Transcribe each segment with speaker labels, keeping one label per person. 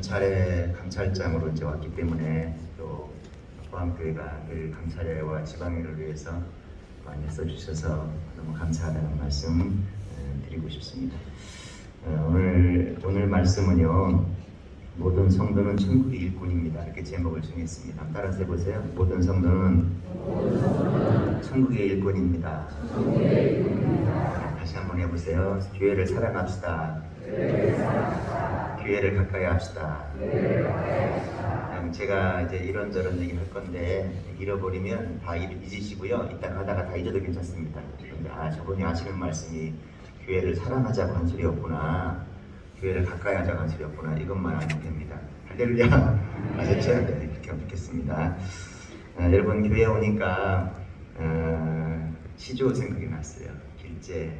Speaker 1: 감찰장으로 이제 왔기 때문에 또 포항교회가 늘 감찰회와 지방회를 위해서 많이 써주셔서 너무 감사하다는 말씀 드리고 싶습니다. 오늘 말씀은요, 모든 성도는 천국의 일꾼입니다. 이렇게 제목을 정했습니다. 따라서 해보세요. 모든 성도는 천국의 일꾼입니다. 다시 한번 해보세요. 교회를 사랑합시다. 교회를 가까이 합시다. 제가 이제 이런저런 얘기 할 건데 잃어버리면 다 잊으시고요. 이따 가다가 다 잊어도 괜찮습니다. 그런데 저분이 하시는 말씀이 교회를 사랑하자고 한 소리였구나, 교회를 가까이 하자고 한 소리였구나, 이것만 알면 됩니다. 할렐루야. 아셨죠? 네, 이렇게 하겠습니다. 여러분, 교회에 오니까 시조 생각이 났어요. 길제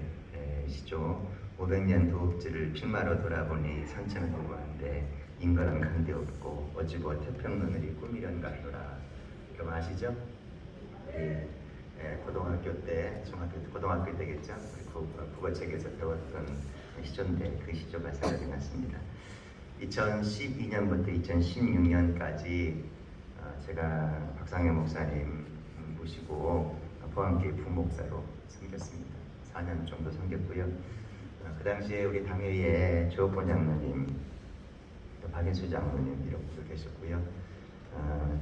Speaker 1: 시조. 500년 도읍지를 필마로 돌아보니 산천을 보고 하는데 인간은 간데 없고 어찌고 태평로늘이 꿈이련 같더라. 그럼 아시죠? 고등학교 때, 고등학교 때겠죠? 국어책에서 배웠던 시조인데 그 시조가 생각이 났습니다. 2012년부터 2016년까지 제가 박상현 목사님 모시고 포항교회 부목사로 섬겼습니다. 4년 정도 섬겼고요. 그 당시에 우리 당회에 조업본 장로님, 또 박인수 장로님 이런 분들 계셨고요.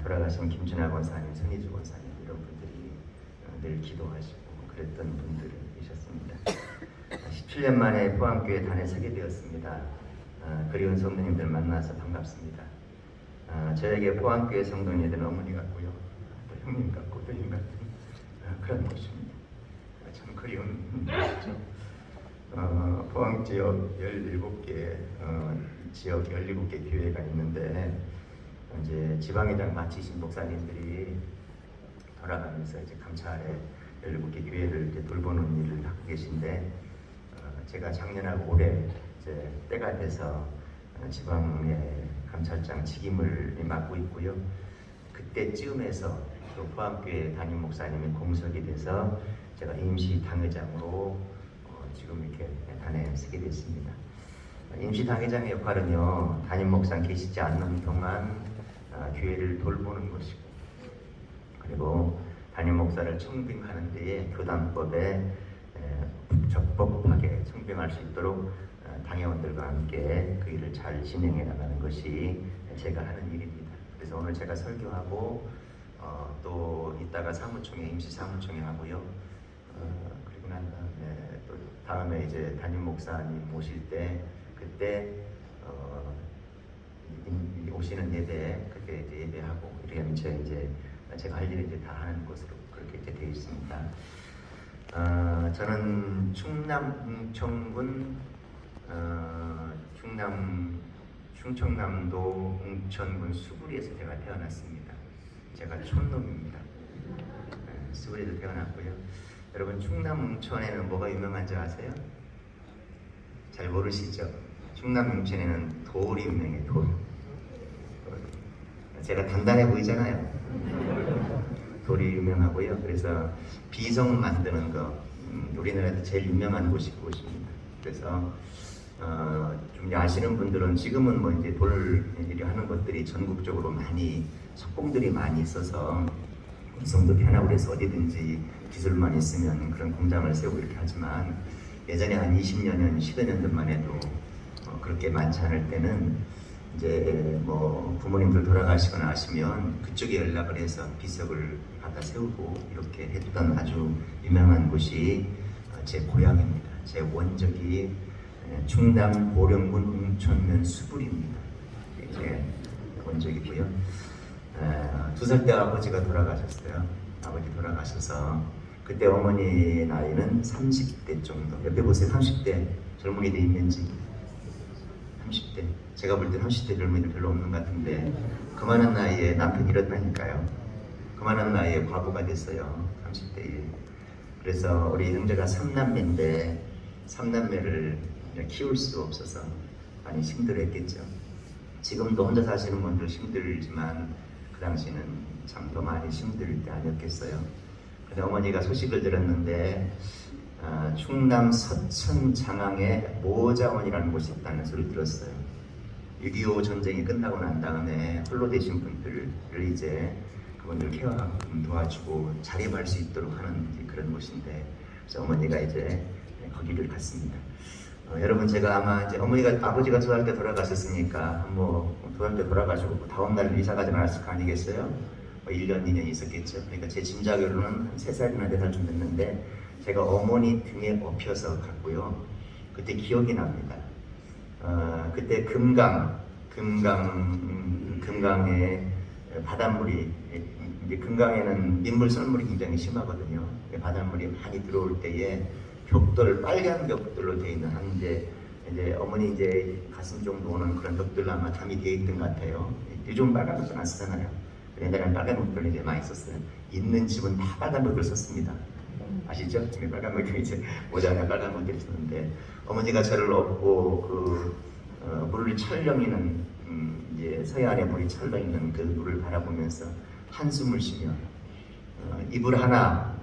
Speaker 1: 돌아가신 김준하 권사님, 선희주 권사님 이런 분들이 늘 기도하시고 그랬던 분들 계셨습니다. 17년 만에 포항교회 단에 서게 되었습니다. 그리운 성도님들 만나서 반갑습니다. 저에게 포항교회 성도님들은 어머니 같고요, 또 형님 같고 도님 같은 그런 모습입니다. 참 그리운 분들이죠. 포항 지역 17개 지역 17개 교회가 있는데 이제 지방회장 마치신 목사님들이 돌아가면서 이제 감찰에 17개 교회를 이제 돌보는 일을 하고 계신데 제가 작년하고 올해 이제 때가 돼서 지방의 감찰장 직임을 맡고 있고요. 그때쯤에서 또 포항교회 담임 목사님이 공석이 돼서 제가 임시 당회장으로 지금 이렇게 단에 서게 됐습니다. 임시 당회장의 역할은요, 담임 목사 계시지 않는 동안 교회를 돌보는 것이고, 그리고 담임 목사를 청빙하는 데에 교단법에 적법하게 청빙할 수 있도록 당회원들과 함께 그 일을 잘 진행해 나가는 것이 제가 하는 일입니다. 그래서 오늘 제가 설교하고 또 이따가 사무총회, 임시 사무총회 하고요. 그리고 난 다음에 이제 담임 목사님 모실 때 그때 오시는 예배 그때 이제 예배하고 이렇게 하면 제가 할 일을 이제 다 하는 것으로 그렇게 이제 되어 있습니다. 저는 충남 웅천군 충청남도 웅천군 수구리에서 제가 태어났습니다. 제가 촌놈입니다. 수구리에서 태어났고요. 여러분, 충남 웅천에는 뭐가 유명한지 아세요? 잘 모르시죠? 충남 웅천에는 돌이 유명해요. 돌. 제가 단단해 보이잖아요. 돌이 유명하고요. 그래서 비성 만드는 거 우리나라에서 제일 유명한 곳이 그곳입니다. 그래서 좀 아시는 분들은 지금은 뭐 이제 돌 일을 하는 것들이 전국적으로 많이 석공들이 많이 있어서 이성도 편하고 그래서 어디든지 기술만 있으면 그런 공장을 세우고 이렇게 하지만 예전에 한 20여 년, 10여 년 전만 해도 그렇게 많지 않을 때는 이제 뭐 부모님들 돌아가시거나 하시면 그쪽에 연락을 해서 비석을 갖다 세우고 이렇게 했던 아주 유명한 곳이 제 고향입니다. 제 원적이 충남 보령군 웅천면 수구리입니다. 제 원적이고요. 2살 때 아버지가 돌아가셨어요. 아버지 돌아가셔서 그때 어머니 나이는 30대 정도. 옆에 보세요. 30대 젊은이들 있는지. 30대. 제가 볼 때 30대 젊은이들 별로 없는 것 같은데 그만한 나이에 남편이 이렇다니까요. 그만한 나이에 과부가 됐어요. 30대에. 그래서 우리 형제가 3남매인데 3남매를 키울 수 없어서 많이 힘들었겠죠. 지금도 혼자 사시는 분들 힘들지만 그 당시는 참 더 많이 힘들 때 아니었겠어요. 근데 어머니가 소식을 들었는데 충남 서천 장항에 모자원이라는 곳이 있다는 소리를 들었어요. 6.25 전쟁이 끝나고 난 다음에 홀로 되신 분들을 이제 그분들 케어하고 도와주고 자립할 수 있도록 하는 그런 곳인데, 그래서 어머니가 이제 거기를 갔습니다. 여러분, 제가 아마 이제 아버지가 저할 때 돌아가셨으니까 뭐 저할 때 돌아가시고 다음날 이사 가지 않았을 거 아니겠어요? 뭐 1년, 2년 있었겠죠. 그러니까 제 짐작으로는 한 3살이나 4살쯤 됐는데 제가 어머니 등에 업혀서 갔고요. 그때 기억이 납니다. 그때 금강에 바닷물이, 이제 금강에는 민물 썰물이 굉장히 심하거든요. 바닷물이 많이 들어올 때에 벽돌, 빨간 벽돌로 되어 있는 이제 어머니 이제 가슴 정도 오는 그런 벽돌로 아마 담이 되어 있던 것 같아요. 요즘 빨간 벽돌 안 쓰잖아요. 옛날에는 빨간 벽돌 이제 많이 썼어요. 있는 집은 다 빨간 벽돌 썼습니다. 아시죠? 빨간 벽돌 이제 모자나 빨간 벽돌 썼는데, 어머니가 저를 업고 물을 철렁이는 이제 서해안에 물이 철렁이는 그 물을 바라보면서 한숨을 쉬며 이불 하나,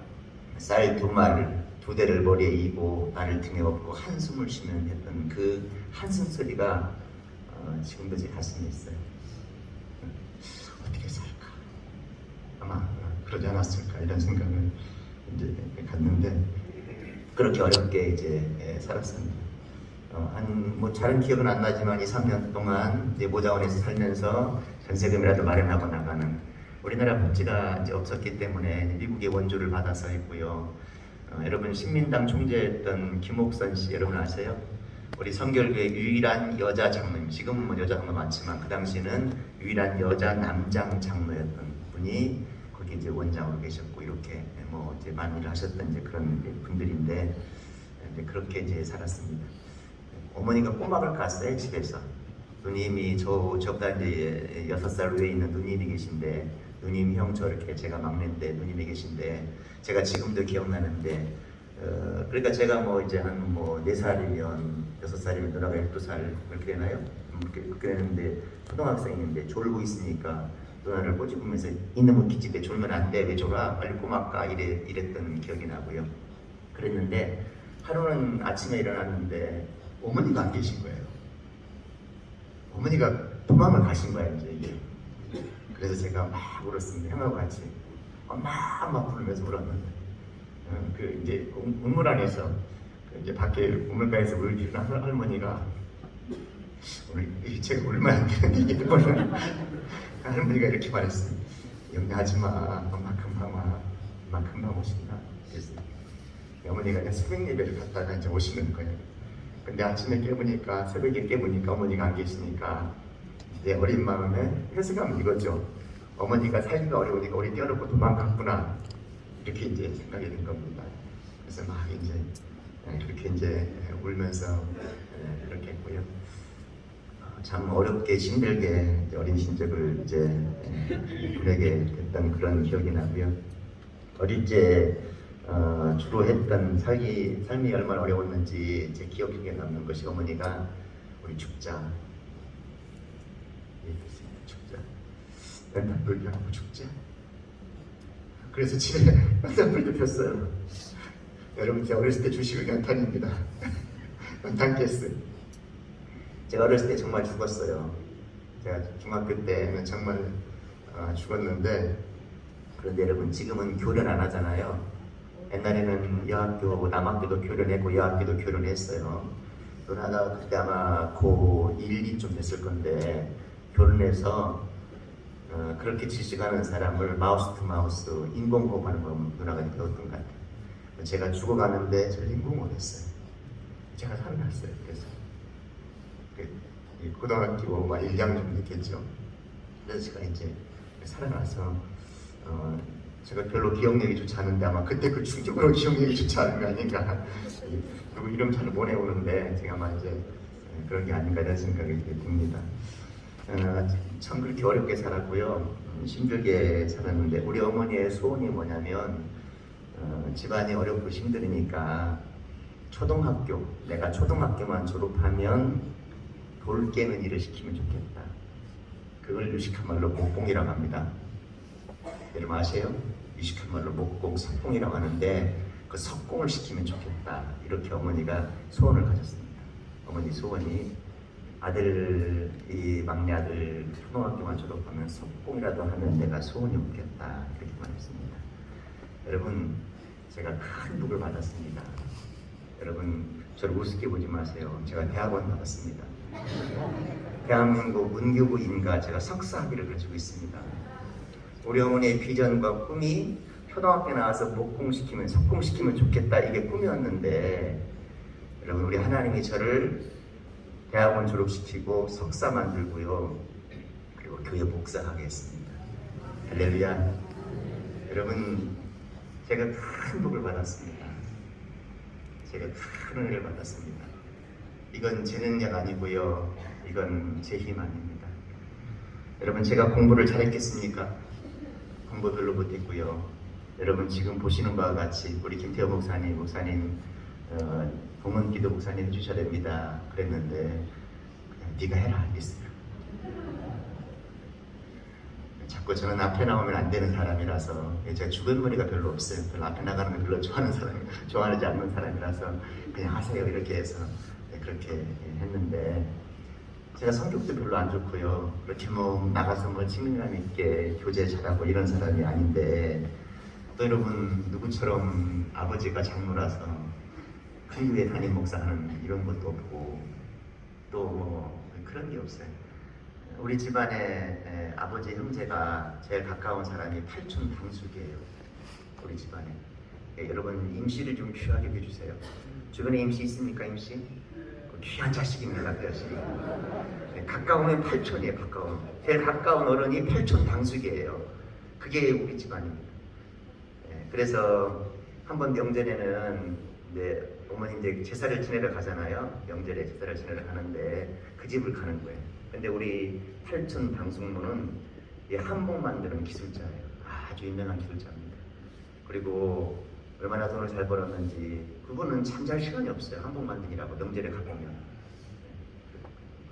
Speaker 1: 쌀 2말, 2대를 머리에 이고 나를 등에 업고 한숨을 쉬면 했던 그 한숨 소리가 지금도 제 가슴에 있어요. 어떻게 살까? 아마 그러지 않았을까 이런 생각을 이제 갖는데, 그렇게 어렵게 이제 살았습니다. 뭐 잘은 기억은 안 나지만 2, 3년 동안 이제 모자원에서 살면서 전세금이라도 마련하고 나가는, 우리나라 복지가 이제 없었기 때문에 미국의 원조를 받아서 했고요. 여러분, 신민당 총재였던 김옥선 씨 여러분 아세요? 우리 성결교회 유일한 여자 장로님, 지금은 뭐 여자 장로 많지만 그 당시에는 유일한 여자 남장 장로였던 분이 거기 이제 원장으로 계셨고, 이렇게 뭐 이제 많은 일을 하셨던 이제 그런 분들인데, 이제 그렇게 이제 살았습니다. 어머니가 꼬막을 깠어요, 집에서. 누님이 저보다 이제 6살 위에 있는 누님이 계신데, 누님 형 저렇게 제가 막내인데 누님이 계신데, 제가 지금도 기억나는데, 그러니까 제가 뭐 이제 한 뭐 4살이면 6살이면 누나가 12살 그렇게 되나요? 그렇게 되는데 초등학생인데 졸고 있으니까 누나를 꼬집으면서 이놈의 기집애 졸면 안 돼, 왜 졸아? 빨리 꼬막 까 이랬던 기억이 나고요. 그랬는데 하루는 아침에 일어났는데 어머니가 안 계신 거예요. 어머니가 도망을 가신 거예요, 이제 이게. 그래서 제가 막 울었습니다. 형하고 같이 막 부르면서 울었는데, 그 이제 우물 안에서 이제 밖에 우물가에서 물 주는 할머니가, 오늘 제가 울면 안 되는데 이게 뭐냐, 할머니가 이렇게 말했어요. 염려하지 마, 엄마 금방 오신다. 그랬어요. 어머니가 이제 새벽 예배를 갔다가 이제 오시는 거예요. 근데 아침에 깨보니까, 새벽에 깨보니까 어머니가 안 계시니까 내 어린 마음에 회수감은 이거죠. 어머니가 살기가 어려우니까 우리 떼어놓고 도망갔구나, 이렇게 이제 생각이 든 겁니다. 그래서 막 이제 그렇게 이제 울면서 이렇게 했고요. 참 어렵게 힘들게 어린 신적을 이제 보내게 됐던 그런 기억이 나고요. 어릴 때 주로 했던 삶이 얼마나 어려웠는지 제 기억에 남는 것이, 어머니가 우리 죽자, 연탄불도 하고 죽자. 그래서 집에 연탄불도 폈어요. 여러분, 제가 어렸을 때 주식은 연탄입니다. 연탄가스. 제가 어렸을 때 정말 죽었어요. 제가 중학교 때는 정말 죽었는데, 그런데 여러분, 지금은 교련 안 하잖아요. 옛날에는 여학교하고 남학교도 교련했고 여학교도 교련했어요. 누나가 그때 아마 고1, 2쯤 됐을 건데, 교련해서 그렇게 지식하는 사람을 마우스 투 마우스 인공호흡하는 거 누나가 배웠던 것 같아요. 제가 죽어가는데 저를 인공호흡했어요. 제가 살아났어요. 그래서 고등학교 1, 2학년 됐겠죠. 그래서 제가 이제 살아나서 제가 별로 기억력이 좋지 않은데 아마 그때 그 충격으로 기억력이 좋지 않은 게 아닌가. 누구 이름 잘 못 외우는데 제가 아마 이제 그런 게 아닌가 이런 생각이 듭니다. 참 그렇게 어렵게 살았고요. 힘들게 살았는데, 우리 어머니의 소원이 뭐냐면 집안이 어렵고 힘드니까 내가 초등학교만 졸업하면 돌 깨는 일을 시키면 좋겠다. 그걸 유식한 말로 목공이라고 합니다. 여러분 아세요? 유식한 말로 목공, 석공이라고 하는데 그 석공을 시키면 좋겠다. 이렇게 어머니가 소원을 가졌습니다. 어머니 소원이 이 막내 아들 초등학교만 졸업하면 석공이라도 하면 내가 소원이 없겠다 이렇게 말했습니다. 여러분, 제가 큰 복을 받았습니다. 여러분, 저를 우습게 보지 마세요. 제가 대학원 받았습니다. 대한민국 문교부 인가 제가 석사 학위를 가지고 있습니다. 우리 어머니의 비전과 꿈이 초등학교 나와서 목공시키면 석공시키면 좋겠다, 이게 꿈이었는데, 여러분, 우리 하나님이 저를 대학원 졸업시키고 석사 만들고요, 그리고 교회 목사하게 했습니다. 할렐루야. 여러분, 제가 큰 복을 받았습니다. 제가 큰 은혜를 받았습니다. 이건 제 능력 아니고요, 이건 제 힘 아닙니다. 여러분, 제가 공부를 잘했겠습니까? 공부 별로 못했고요. 여러분, 지금 보시는 바와 같이 우리 김태호 목사님 봉헌기도 목사님 해주셔야 됩니다 그랬는데, 그냥 네가 해라 하겠어요. 자꾸 저는 앞에 나오면 안 되는 사람이라서, 제가 주변머리가 별로 없어요. 별로 앞에 나가는 걸 별로 좋아하지 않는 사람이라서 그냥 하세요 이렇게 해서 그렇게 했는데, 제가 성격도 별로 안 좋고요, 그렇게 나가서 친밀감 있게 교제 잘하고 이런 사람이 아닌데, 또 여러분, 누구처럼 아버지가 장로라서 큰 교회 담임 목사하는 이런 것도 없고, 또 그런 게 없어요. 우리 집안에 아버지 형제가 제일 가까운 사람이 팔촌 당숙이에요. 우리 집안에. 여러분, 임시를 좀 귀하게 해주세요. 주변에 임시 있습니까? 임시? 귀한 자식입니다. 그 자식이. 가까우면 팔촌이에요. 가까운. 제일 가까운 어른이 팔촌 당숙이에요. 그게 우리 집안입니다. 그래서 한번 명절에는 어머니 이제 제사를 지내러 가잖아요. 명절에 제사를 지내러 가는데 그 집을 가는 거예요. 근데 우리 팔촌 당숙모는 한복 만드는 기술자예요. 아주 유명한 기술자입니다. 그리고 얼마나 돈을 잘 벌었는지, 그분은 잠잘 시간이 없어요. 한복 만드느라고 명절에 가보면.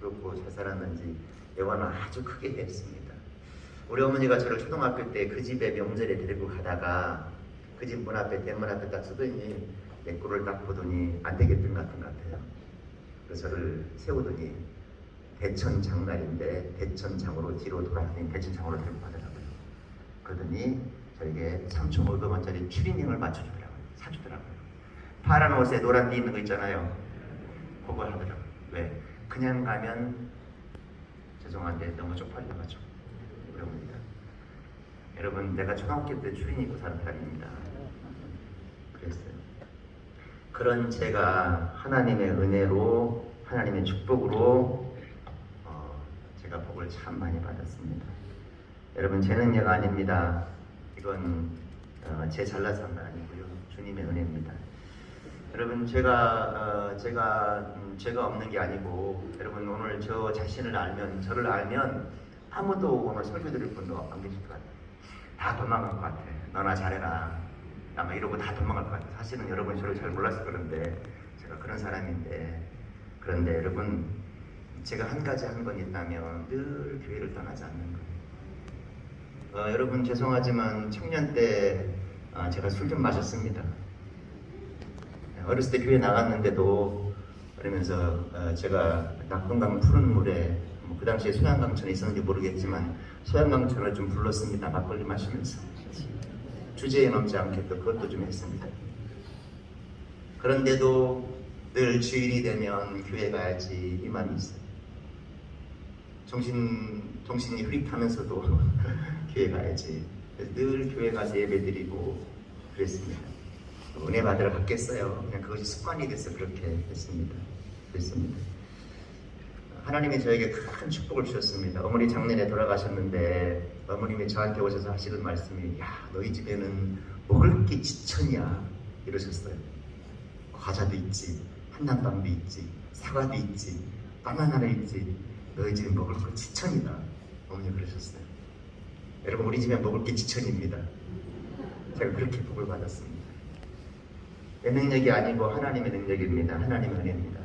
Speaker 1: 그렇고 잘 살았는지 여관은 아주 크게 됐습니다. 우리 어머니가 저를 초등학교 때 그 집에 명절에 데리고 가다가 그 집 문 앞에, 대문 앞에 딱 서더니 내 꼴을 딱 보더니 안 되겠던 것 같은 것 같아요. 그래서 저를 세우더니 대천 장날인데 대천장으로 뒤로 돌아다니 대천장으로 데리고 가더라고요. 그러더니 저에게 3,500원짜리 추리닝을 맞춰주더라고요. 사주더라고요. 파란 옷에 노란 띠 있는 거 있잖아요. 그걸 하더라고요. 왜? 그냥 가면 죄송한데 너무 쪽팔려가지고 그럽니다. 여러분, 내가 초등학교 때 추리닝 입고 사는 사람입니다. 그랬어요. 그런 제가 하나님의 은혜로, 하나님의 축복으로 제가 복을 참 많이 받았습니다. 여러분, 제 능력 아닙니다. 이건 제 잘나서 한 거 아니고요, 주님의 은혜입니다. 여러분, 제가 없는 게 아니고, 여러분, 오늘 저 자신을 알면, 저를 알면 아무도 오늘 설교드릴 분도 안 계실 것 같아요. 다 도망갈 것 같아요. 너나 잘해라, 아마 이러고 다 도망갈 것 같아요. 사실은 여러분 저를 잘 몰라서 그런데, 제가 그런 사람인데, 그런데 여러분, 제가 한 가지 한 건 있다면 늘 교회를 떠나지 않는 거예요. 여러분, 죄송하지만 청년 때 제가 술 좀 마셨습니다. 어렸을 때 교회 나갔는데도, 그러면서 제가 낙동강 푸른 물에, 그 당시에 소양강천에 있었는지 모르겠지만 소양강천을 좀 불렀습니다. 막걸리 마시면서. 주제에 넘지 않게 또 그것도 좀 했습니다. 그런데도 늘 주일이 되면 교회 가야지 이 마음이 있어요. 정신이 흐릿하면서도 교회 가야지. 늘 교회 가서 예배드리고 그랬습니다. 은혜 받으러 갔겠어요. 그냥 그것이 습관이 돼서 그렇게 했습니다. 그랬습니다. 하나님이 저에게 큰 축복을 주셨습니다. 어머니 작년에 돌아가셨는데 어머님이 저한테 오셔서 하시는 말씀이, 야, 너희 집에는 먹을 게 지천이야 이러셨어요. 과자도 있지, 한남빵도 있지, 사과도 있지, 바나나도 있지, 너희 집에 먹을 거 지천이다. 어머니 그러셨어요. 여러분, 우리 집에 먹을 게 지천입니다. 제가 그렇게 복을 받았습니다. 내 능력이 아니고 하나님의 능력입니다. 하나님의 은혜입니다.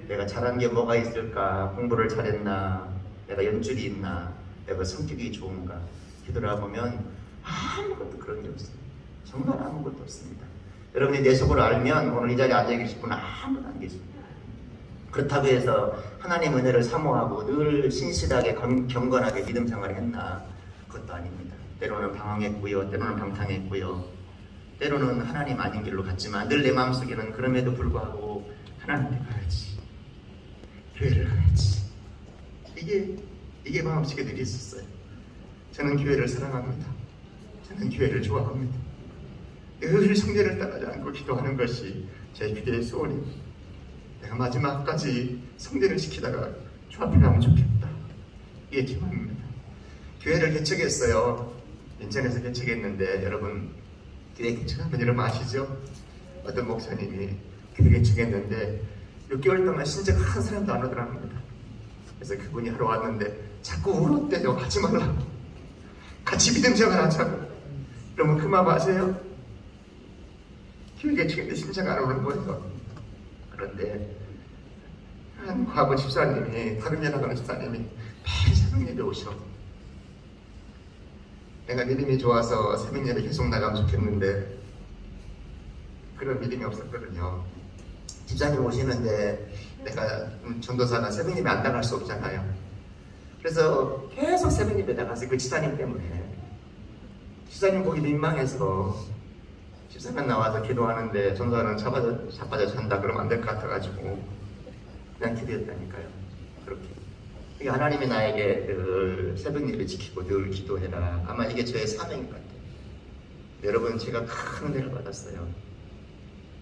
Speaker 1: 내가 잘한 게 뭐가 있을까? 공부를 잘했나? 내가 연줄이 있나? 내가 성격이 좋은가? 뒤돌아보면 아무것도 그런 게 없어요. 정말 아무것도 없습니다. 여러분이 내 속을 알면 오늘 이 자리에 앉아 계실 분은 아무도 안 계십니다. 그렇다고 해서 하나님 은혜를 사모하고 늘 신실하게 경건하게 믿음 생활을 했나? 그것도 아닙니다. 때로는 방황했고요, 때로는 방탕했고요, 때로는 하나님 아닌 길로 갔지만 늘 내 마음속에는 그럼에도 불구하고 하나님께 가야지, 교회를 가야지, 이게 마음속에 늘 있었어요. 저는 교회를 사랑합니다. 저는 교회를 좋아합니다. 늘 성례를 따르지 않고 기도하는 것이 제 기도의 소원입니다. 내가 마지막까지 성례를 시키다가 주 앞에 가면 좋겠다. 이게 제 마음입니다. 교회를 개척했어요. 인천에서 개척했는데 여러분, 교회 개척하면 여러분 아시죠? 어떤 목사님이 교회 개척했는데 6개월 동안 신적 한 사람도 안 오더랍니다. 그래서 그분이 하러 왔는데 자꾸 울었대요. 하지 말라고, 같이 믿음 생활하자고. 여러분 그 마음 아세요? 교회 개척했는데 신적 안 오는 거예요. 그런데 한 과거 집사님이, 다른 연합하는 집사님이 매일 새벽 예배 오셔. 내가 믿음이 좋아서 새벽 예배 계속 나가면 좋겠는데 그런 믿음이 없었거든요. 집사님 오시는데 내가 전도사가 새벽 예배 안 나갈 수 없잖아요. 그래서 계속 새벽 예배 나가서 그 집사님 때문에, 집사님 보기 민망해서 집사님 나와서 기도하는데 전도사는 자빠져 잔다 그러면 안 될 것 같아가지고 그냥 기도했다니까요. 그렇게. 이게 하나님이 나에게 늘 새벽 예배 지키고 늘 기도해라. 아마 이게 저의 사명인 것 같아요. 여러분, 제가 큰 은혜를 받았어요.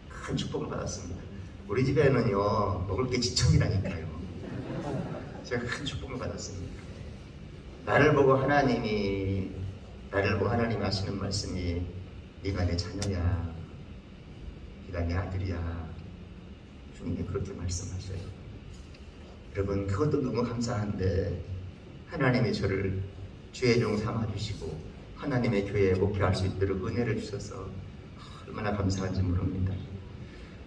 Speaker 1: 큰 축복을 받았습니다. 우리 집에는요, 먹을 게 지청이라니까요. 제가 큰 축복을 받았습니다. 나를 보고 하나님이 하시는 말씀이 네가 내 자녀야, 네가 내 아들이야. 주님이 그렇게 말씀하셔요. 여러분, 그것도 너무 감사한데 하나님이 저를 주의 종 삼아주시고 하나님의 교회에 목회할 수 있도록 은혜를 주셔서 얼마나 감사한지 모릅니다.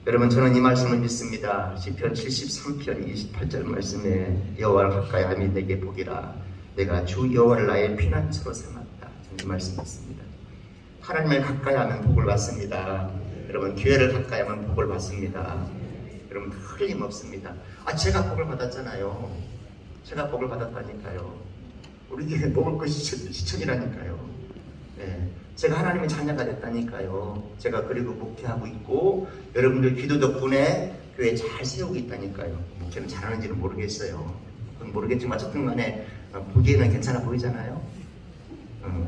Speaker 1: 여러분, 저는 이 말씀을 믿습니다. 시편 73편 28절 말씀에 여호와를 가까이 함이 내게 복이라. 내가 주 여호와를 나의 피난처로 삼았다. 이 말씀 믿습니다. 하나님을 가까이 하면 복을 받습니다. 여러분, 교회를 가까이 하면 복을 받습니다. 여러분, 틀림없습니다. 제가 복을 받았잖아요. 제가 복을 받았다니까요. 우리 교회 먹을 것이 시청이라니까요. 네. 제가 하나님의 자녀가 됐다니까요. 제가 그리고 목회하고 있고 여러분들 기도 덕분에 교회 잘 세우고 있다니까요. 목회는 잘하는지는 모르겠어요. 그건 모르겠지만 어쨌든 간에 보기에는 괜찮아 보이잖아요.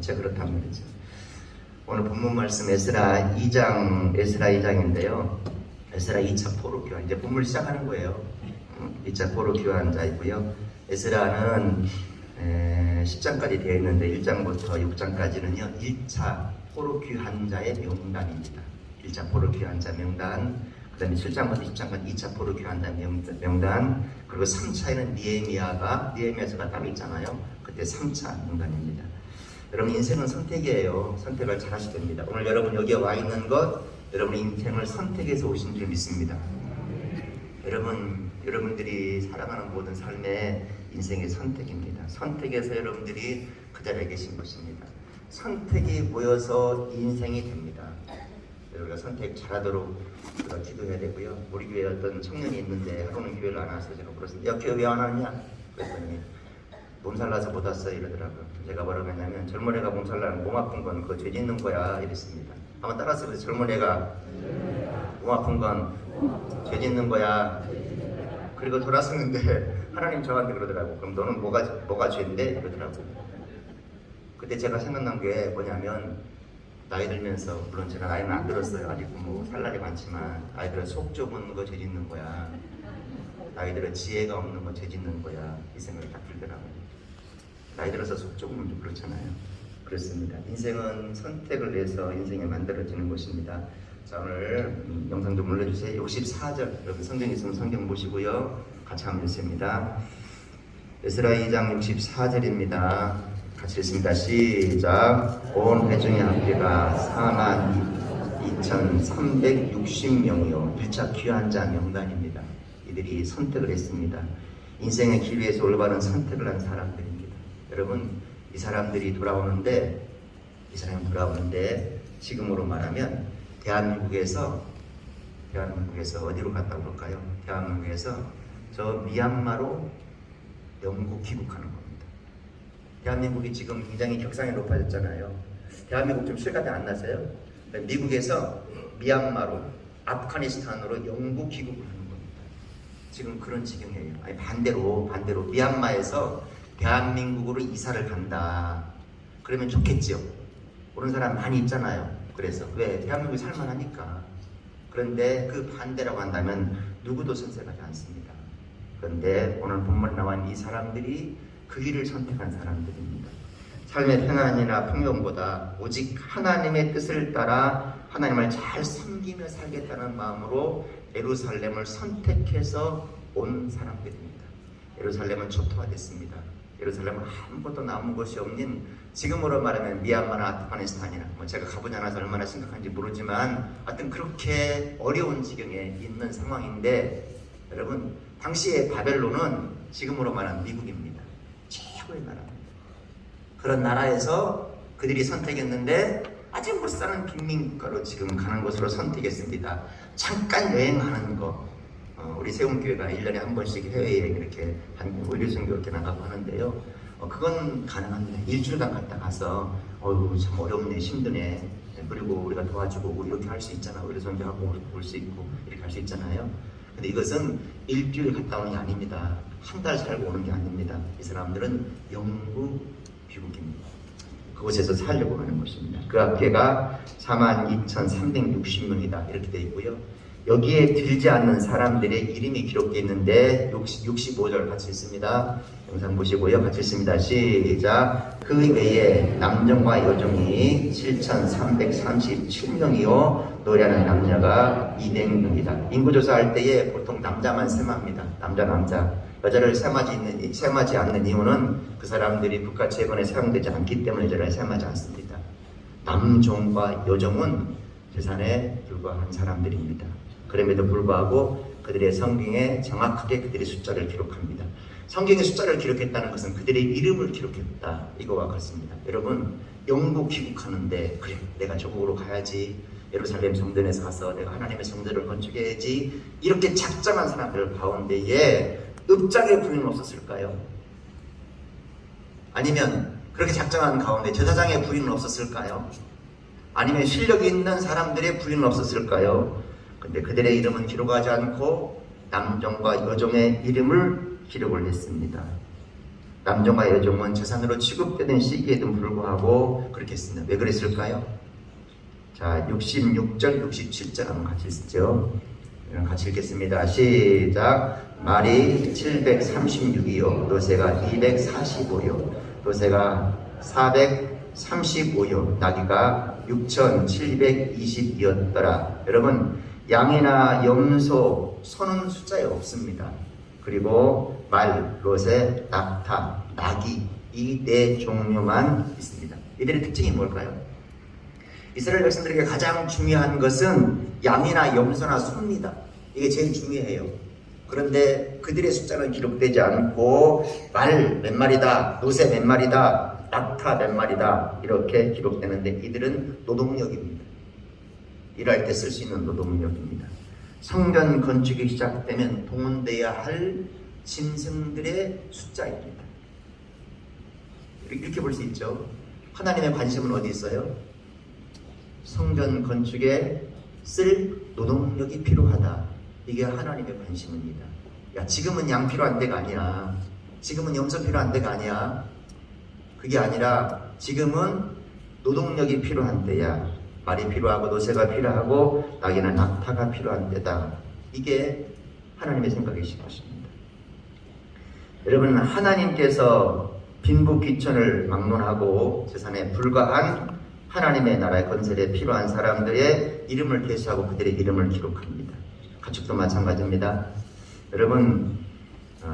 Speaker 1: 제가 그렇단 말이죠. 오늘 본문 말씀 에스라 2장인데요. 에스라 2차 포로 교환, 이제 본문을 시작하는 거예요. 2차 포로 교환자이고요. 에스라는 10장까지 되어 있는데 1장부터 6장까지는요 1차 포로 귀환자의 명단입니다. 1차 포로 귀환자 명단, 그 다음에 7장부터 10장까지 2차 포로 귀환자 명단, 그리고 3차에는 니에미아서가 따로 있잖아요. 그때 3차 명단입니다. 여러분, 인생은 선택이에요. 선택을 잘 하셔야 됩니다. 오늘 여러분 여기에 와 있는 것, 여러분의 인생을 선택해서 오신 줄 믿습니다. 여러분들이 살아가는 모든 삶의 인생의 선택입니다. 선택에서 여러분들이 그 자리에 계신 것입니다. 선택이 모여서 인생이 됩니다. 우리가 선택 잘하도록 우리가 기도해야 되고요. 우리 교회에 어떤 청년이 있는데 하루는 교회를 안 와서 제가 물었습니다. 야, 교회 왜 안 왔냐? 그랬더니 몸살 나서 못 왔어요 이러더라고요. 제가 뭐라고 했냐면, 젊은 애가 몸살 나면 몸 아픈 건 그거 죄 짓는 거야 이랬습니다. 한번 따라서 그래서 젊은 애가 몸 아픈 건 죄 짓는 거야. 그리고 돌아섰는데 하나님 저한테 그러더라고. 그럼 너는 뭐가 죄인데? 이러더라고. 그때 제가 생각난 게 뭐냐면, 나이 들면서, 물론 제가 나이는 안 들었어요. 아직 뭐 살 날이 많지만, 아이들은 속 좁은 거 죄 짓는 거야. 아이들은 지혜가 없는 거 죄 짓는 거야. 이 생각이 딱 들더라고요. 나이 들어서 속 좁으면 좀 그렇잖아요. 그렇습니다. 인생은 선택을 해서 인생이 만들어지는 것입니다. 자, 오늘 영상 좀 올려주세요. 64절, 여러분 성경 있으면 성경 보시고요. 같이 한번 읽습니다. 에스라 2장 64절입니다. 같이 읽습니다. 시작. 온 회중의 합계가 42,360명이요 1차 귀환자 명단입니다. 이들이 선택을 했습니다. 인생의 길 위에서 올바른 선택을 한 사람들입니다. 여러분, 이 사람이 돌아오는데 지금으로 말하면 대한민국에서 어디로 갔다 올까요? 대한민국에서 저 미얀마로 영국 귀국하는 겁니다. 대한민국이 지금 굉장히 격상이 높아졌잖아요. 대한민국 좀 실감이 안 나세요? 미국에서 미얀마로, 아프가니스탄으로 영국 귀국을 하는 겁니다. 지금 그런 지경이에요. 아니 반대로 미얀마에서 대한민국으로 이사를 간다. 그러면 좋겠죠. 그런 사람 많이 있잖아요. 그래서 왜? 대한민국이 살만하니까. 그런데 그 반대라고 한다면 누구도 선택하지 않습니다. 그런데 오늘 본문에 나온 이 사람들이 그 길을 선택한 사람들입니다. 삶의 평안이나 풍요보다 오직 하나님의 뜻을 따라 하나님을 잘 섬기며 살겠다는 마음으로 예루살렘을 선택해서 온 사람들입니다. 예루살렘은 초토화됐습니다. 예루살렘은 아무것도 남은 것이 없는, 지금으로 말하면 미얀마나 아프가니스탄이나 제가 가보지 않아서 얼마나 심각한지 모르지만 하여튼 그렇게 어려운 지경에 있는 상황인데, 여러분 당시의 바벨론은 지금으로 말하면 미국입니다. 최고의 나라입니다. 그런 나라에서 그들이 선택했는데 아직 못 사는 빈민가로 지금 가는 곳으로 선택했습니다. 잠깐 여행하는 거, 우리 세움교회가 1년에 한 번씩 해외여행 이렇게 의료선교 이렇게 나가고 하는데요. 그건 가능합니다. 일주일간 갔다 가서 참 어렵네, 힘드네. 그리고 우리가 도와주고 이렇게 할 수 있잖아. 의료선교하고 올 수 있고 이렇게 할 수 있잖아요. 근데 이것은 일주일 갔다 오는 게 아닙니다. 한 달 살고 오는 게 아닙니다. 이 사람들은 영국 귀국입니다. 그곳에서 살려고 하는 것입니다. 그 앞에가 42,360명이다 이렇게 되어 있고요. 여기에 들지 않는 사람들의 이름이 기록되어 있는데 65절 같이 읽습니다. 영상 보시고요. 같이 읽습니다. 시작. 그 외에 남정과 여종이 7,337명이요 노래하는 남녀가 200명이다. 인구조사할 때에 보통 남자만 세마입니다. 남자. 여자를 세마지 않는 이유는 그 사람들이 국가 재건에 사용되지 않기 때문에 여자를 세마지 않습니다. 남종과 여종은 재산에 불과한 사람들입니다. 그럼에도 불구하고 그들의 성경에 정확하게 그들의 숫자를 기록합니다. 성경의 숫자를 기록했다는 것은 그들의 이름을 기록했다, 이거와 같습니다. 여러분, 영국 귀국하는데 그래, 내가 저국으로 가야지, 예루살렘 성전에서 가서 내가 하나님의 성전을 건축해야지, 이렇게 작정한 사람들 가운데에 읍장의 부인은 없었을까요? 아니면 그렇게 작정한 가운데 제사장의 부인은 없었을까요? 아니면 실력이 있는 사람들의 부인은 없었을까요? 근데 그들의 이름은 기록하지 않고 남종과 여종의 이름을 기록을 했습니다. 남종과 여종은 재산으로 취급되는 시기에도 불구하고 그렇게 했습니다. 왜 그랬을까요? 자, 66절, 67절 한번 같이 읽죠. 같이 읽겠습니다. 시작. 말이 736이요 노새가 245요 노새가 435요 나귀가 6,720이었더라. 여러분, 양이나 염소, 소는 숫자에 없습니다. 그리고 말, 로세, 낙타, 나귀, 이 네 종류만 있습니다. 이들의 특징이 뭘까요? 이스라엘 백성들에게 가장 중요한 것은 양이나 염소나 소입니다. 이게 제일 중요해요. 그런데 그들의 숫자는 기록되지 않고 말 몇 마리다, 노새 몇 마리다, 낙타 몇 마리다 이렇게 기록되는데 이들은 노동력입니다. 일할 때 쓸 수 있는 노동력입니다. 성전 건축이 시작되면 동원되어야 할 짐승들의 숫자입니다. 이렇게 볼 수 있죠. 하나님의 관심은 어디 있어요? 성전 건축에 쓸 노동력이 필요하다. 이게 하나님의 관심입니다. 야, 지금은 양 필요한 데가 아니야. 지금은 염소 필요한 데가 아니야. 그게 아니라 지금은 노동력이 필요한 때야. 말이 필요하고 노새가 필요하고 나귀나 낙타가 필요한 때다. 이게 하나님의 생각이신 것입니다. 여러분, 하나님께서 빈부귀천을 막론하고 재산에 불과한 하나님의 나라의 건설에 필요한 사람들의 이름을 계시하고 그들의 이름을 기록합니다. 가축도 마찬가지입니다. 여러분,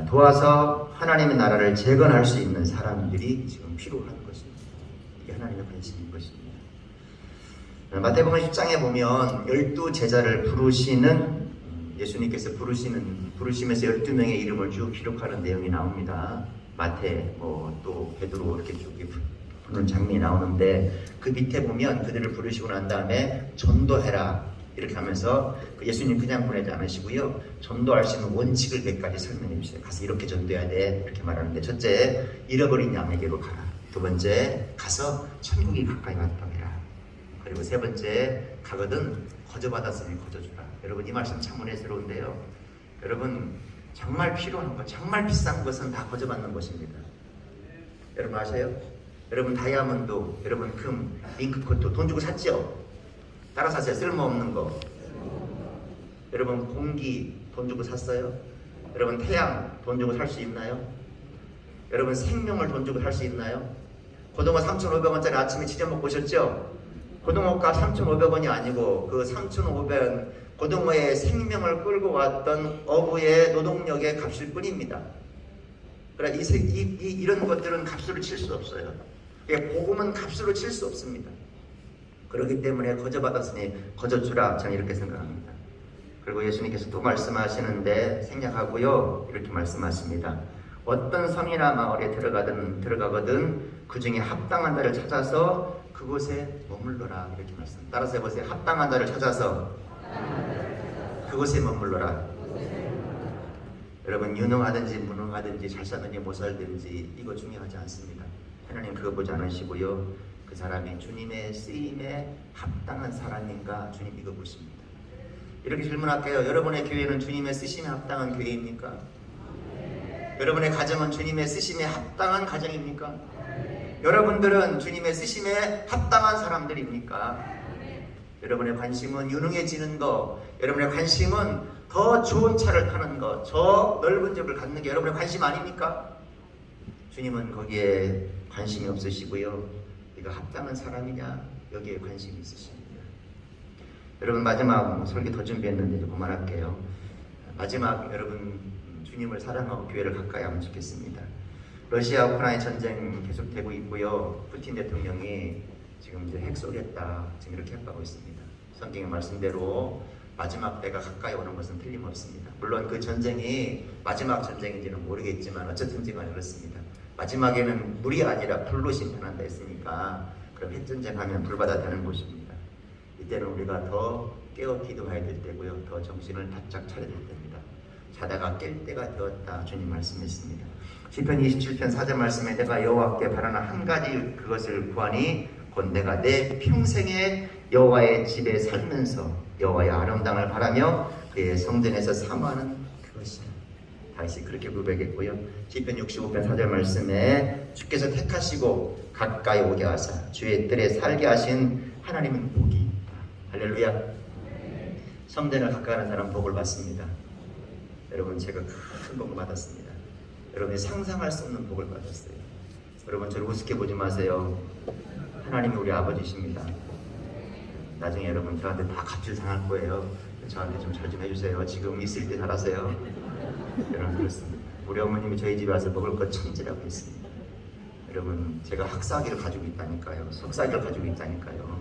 Speaker 1: 도와서 하나님의 나라를 재건할 수 있는 사람들이 지금 필요한 것입니다. 이게 하나님의 관심인 것입니다. 마태복음 10장에 보면 12제자를 부르시는, 예수님께서 부르시면서 12명의 이름을 쭉 기록하는 내용이 나옵니다. 마태, 또 베드로 이렇게 쭉 부르는 장면이 나오는데 그 밑에 보면 그들을 부르시고 난 다음에 전도해라 이렇게 하면서 예수님 그냥 보내지 않으시고요. 전도할 수 있는 원칙을 몇 가지 설명해 주세요. 가서 이렇게 전도해야 돼. 이렇게 말하는데, 첫째, 잃어버린 양에게로 가라. 두 번째, 가서 천국이 가까이 왔다고 해라. 그리고 세 번째, 가거든 거저받았으니 거저주라. 여러분, 이 말씀 참 은혜스러운데요. 여러분, 정말 필요한 것, 정말 비싼 것은 다 거저받는 것입니다. 여러분 아세요? 여러분 다이아몬드, 여러분 금, 잉크코트 돈 주고 샀죠? 따라 사세요. 쓸모없는 거. 여러분 공기 돈 주고 샀어요? 여러분 태양 돈 주고 살 수 있나요? 여러분 생명을 돈 주고 살 수 있나요? 고등어 3,500원짜리 아침에 지져 먹고 오셨죠? 고등어가 3,500원이 아니고 그 3,500원 고등어의 생명을 끌고 왔던 어부의 노동력의 값일 뿐입니다. 그러니까 이런 것들은 값으로 칠 수 없어요. 복음은 값으로 칠 수 없습니다. 그렇기 때문에 거저받았으니 거저주라, 저는 이렇게 생각합니다. 그리고 예수님께서 또 말씀하시는데 생략하고요, 이렇게 말씀하십니다. 어떤 성이나 마을에 들어가거든 그 중에 합당한 자를 찾아서 그곳에 머물러라. 이렇게 말씀. 따라서 해보세요. 합당한 자를 찾아서 그곳에 머물러라. 여러분 유능하든지 무능하든지 잘 살든지 못 살든지 이거 중요하지 않습니다. 하나님 그거 보지 않으시고요. 그 사람이 주님의 쓰임에 합당한 사람인가 주님 이거 보십니다. 이렇게 질문할게요. 여러분의 교회는 주님의 쓰심에 합당한 교회입니까? 여러분의 가정은 주님의 쓰심에 합당한 가정입니까? 여러분들은 주님의 쓰심에 합당한 사람들입니까? 여러분의 관심은 유능해지는 거, 여러분의 관심은 더 좋은 차를 타는 거, 저 넓은 집을 갖는 게 여러분의 관심 아닙니까? 주님은 거기에 관심이 없으시고요. 네가 합당한 사람이냐? 여기에 관심이 있으십니다. 여러분 마지막 설교 더 준비했는데 이제 그만할게요. 마지막 여러분 주님을 사랑하고 교회를 가까이 하면 좋겠습니다. 러시아 우크라이나 전쟁 계속되고 있고요. 푸틴 대통령이 지금 이제 핵 쏘겠다 지금 이렇게 해가고 있습니다. 성경의 말씀대로 마지막 때가 가까이 오는 것은 틀림없습니다. 물론 그 전쟁이 마지막 전쟁인지는 모르겠지만 어쨌든지 간에 그렇습니다. 마지막에는 물이 아니라 불로 심판한다 했으니까 그럼 핵전쟁하면 불바다 되는 곳입니다. 이때는 우리가 더 깨어 기도해야 될 때고요. 더 정신을 바짝 차려야 될 때입니다. 자다가 깰 때가 되었다 주님 말씀했습니다. 시편 27편 4절 말씀에 내가 여호와께 바라는 한 가지 그것을 구하니 곧 내가 내 평생에 여호와의 집에 살면서 여호와의 아름다움을 바라며 그의 성전에서 사모하는 그것이다. 다시 그렇게 고백했고요. 시편 65편 4절 말씀에 주께서 택하시고 가까이 오게 하사 주의 뜰에 살게 하신 하나님은 복이 있다. 할렐루야. 성전을 가까이 하는 사람 복을 받습니다. 여러분 제가 큰 복을 받았습니다. 여러분이 상상할 수 없는 복을 받았어요. 여러분 저를 우습게 보지 마세요. 하나님이 우리 아버지십니다. 나중에 여러분 저한테 다 값을 상할 거예요. 저한테 좀 잘 좀 해주세요. 지금 있을 때 잘하세요. 여러분 그렇습니다. 우리 어머님이 저희 집에 와서 먹을 것 천지라고 했습니다. 여러분 제가 학사학위를 가지고 있다니까요. 석사학위를 가지고 있다니까요.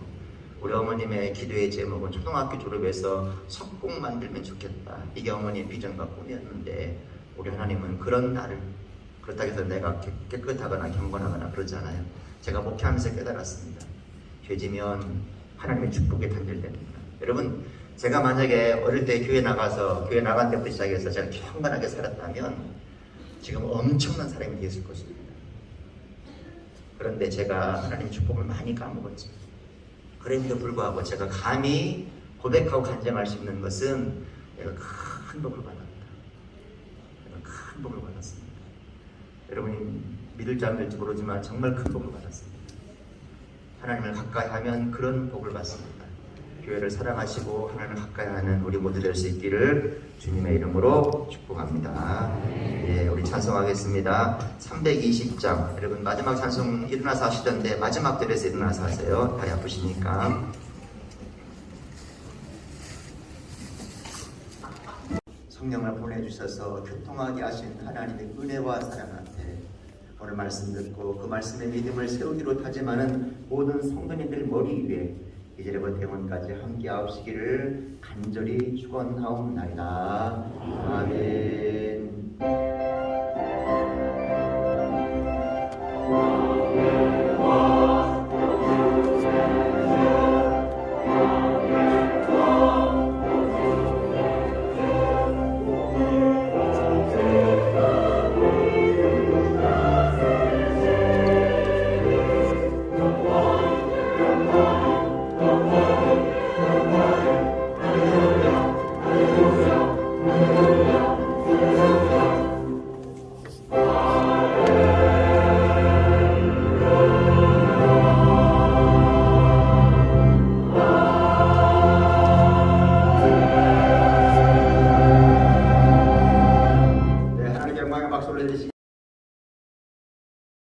Speaker 1: 우리 어머님의 기도의 제목은 초등학교 졸업해서 석공 만들면 좋겠다. 이게 어머니의 비전과 꿈이었는데 우리 하나님은 그런 나를, 그렇다고 해서 내가 깨끗하거나 경건하거나 그러지 않아요. 제가 목회하면서 깨달았습니다. 죄지면 하나님의 축복에 단절됩니다. 여러분 제가 만약에 어릴 때 교회 나간 때부터 시작해서 제가 경건하게 살았다면 지금 엄청난 사람이 되었을 것입니다. 그런데 제가 하나님의 축복을 많이 까먹었죠. 그럼에도 불구하고 제가 감히 고백하고 간증할 수 있는 것은 내가 큰 복을 받았다. 내가 큰 복을 받았습니다. 여러분이 믿을지 안 믿을지 모르지만 정말 큰 복을 받았습니다. 하나님을 가까이 하면 그런 복을 받습니다. 교회를 사랑하시고 하나님을 가까이 하는 우리 모두 될 수 있기를 주님의 이름으로 축복합니다. 예, 우리 찬송하겠습니다. 320장. 여러분 마지막 찬송 일어나서 하시던데 마지막 절에서 일어나서 하세요. 다리 아프시니까. 성령을 보내주셔서 교통하게 하신 하나님의 은혜와 사랑 앞에 오늘 말씀 듣고 그 말씀에 믿음을 세우기로 다짐하는 모든 성도님들 머리 위에 이제부터 영원까지 함께 하옵시기를 간절히 축원하옵나이다. 아멘.